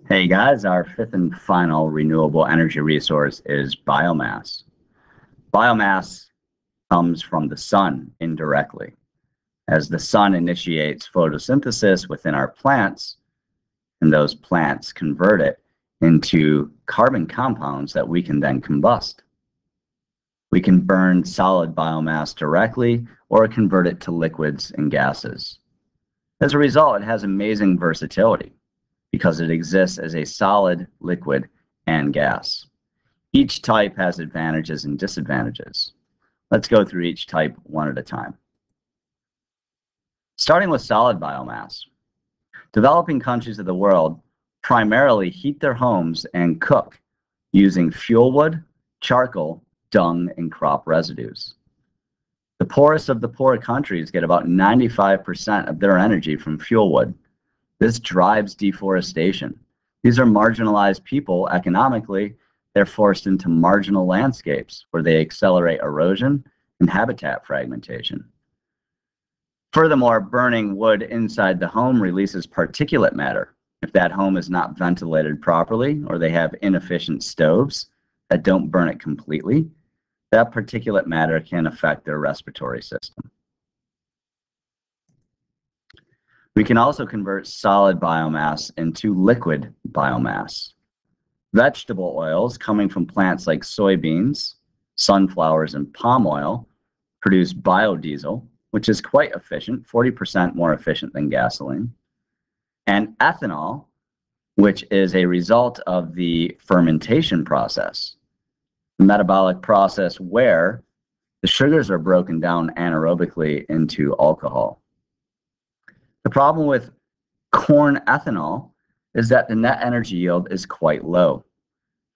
Hey guys, our fifth and final renewable energy resource is biomass. Biomass comes from the sun indirectly. As the sun initiates photosynthesis within our plants, and those plants convert it into carbon compounds that we can then combust. We can burn solid biomass directly or convert it to liquids and gases. As a result, it has amazing versatility, because it exists as a solid, liquid, and gas. Each type has advantages and disadvantages. Let's go through each type one at a time. Starting with solid biomass. Developing countries of the world primarily heat their homes and cook using fuel wood, charcoal, dung, and crop residues. The poorest of the poor countries get about 95% of their energy from fuel wood. This drives deforestation. These are marginalized people economically. They're forced into marginal landscapes where they accelerate erosion and habitat fragmentation. Furthermore, burning wood inside the home releases particulate matter. If that home is not ventilated properly or they have inefficient stoves that don't burn it completely, that particulate matter can affect their respiratory system. We can also convert solid biomass into liquid biomass. Vegetable oils coming from plants like soybeans, sunflowers, and palm oil produce biodiesel, which is quite efficient, 40% more efficient than gasoline. And ethanol, which is a result of the fermentation process, the metabolic process where the sugars are broken down anaerobically into alcohol. The problem with corn ethanol is that the net energy yield is quite low.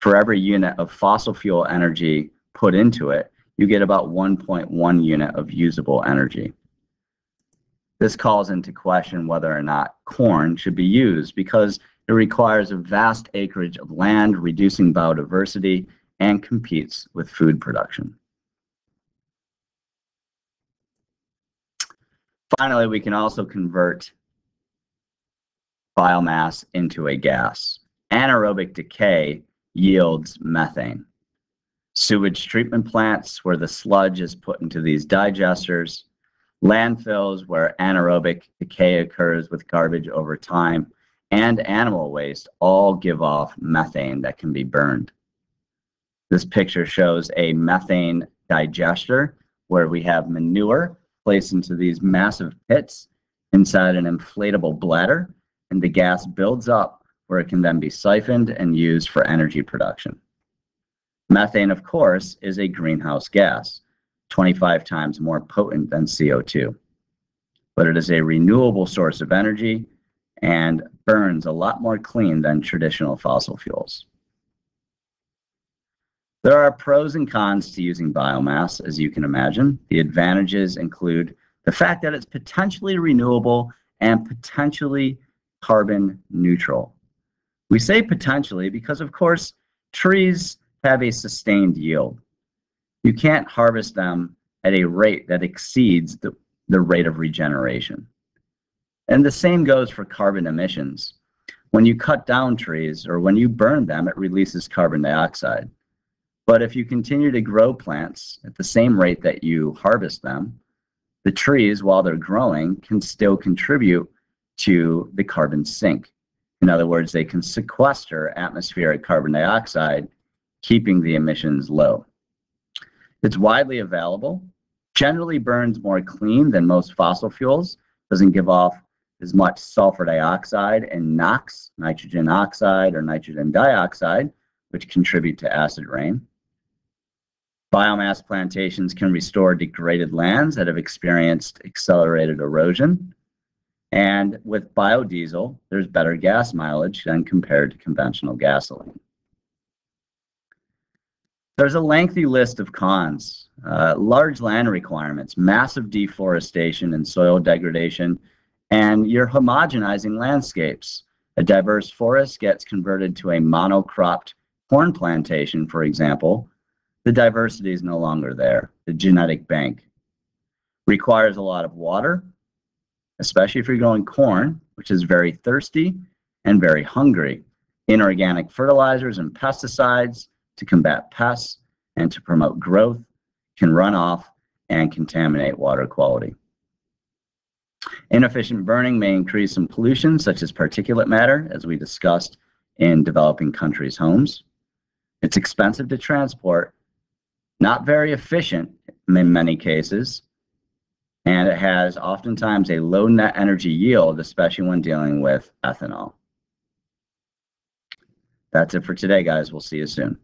For every unit of fossil fuel energy put into it, you get about 1.1 unit of usable energy. This calls into question whether or not corn should be used, because it requires a vast acreage of land, reducing biodiversity, and competes with food production. Finally, we can also convert biomass into a gas. Anaerobic decay yields methane. Sewage treatment plants where the sludge is put into these digesters, landfills where anaerobic decay occurs with garbage over time, and animal waste all give off methane that can be burned. This picture shows a methane digester where we have manure placed into these massive pits inside an inflatable bladder, and the gas builds up where it can then be siphoned and used for energy production. Methane, of course, is a greenhouse gas, 25 times more potent than CO2. But it is a renewable source of energy and burns a lot more clean than traditional fossil fuels. There are pros and cons to using biomass, as you can imagine. The advantages include the fact that it's potentially renewable and potentially carbon neutral. We say potentially because, of course, trees have a sustained yield. You can't harvest them at a rate that exceeds the rate of regeneration. And the same goes for carbon emissions. When you cut down trees or when you burn them, it releases carbon dioxide. But if you continue to grow plants at the same rate that you harvest them, the trees, while they're growing, can still contribute to the carbon sink. In other words, they can sequester atmospheric carbon dioxide, keeping the emissions low. It's widely available, generally burns more clean than most fossil fuels, doesn't give off as much sulfur dioxide and NOx, nitrogen oxide or nitrogen dioxide, which contribute to acid rain. Biomass plantations can restore degraded lands that have experienced accelerated erosion. And with biodiesel, there's better gas mileage than compared to conventional gasoline. There's a lengthy list of cons. Large land requirements, massive deforestation and soil degradation, and you're homogenizing landscapes. A diverse forest gets converted to a monocropped corn plantation, for example. The diversity is no longer there. The genetic bank requires a lot of water, especially if you're growing corn, which is very thirsty and very hungry. inorganic fertilizers and pesticides to combat pests and to promote growth can run off and contaminate water quality. Inefficient burning may increase some pollution, such as particulate matter, as we discussed in developing countries' homes. It's expensive to transport, not very efficient in many cases, and it has oftentimes a low net energy yield, especially when dealing with ethanol. That's it for today, guys. We'll see you soon.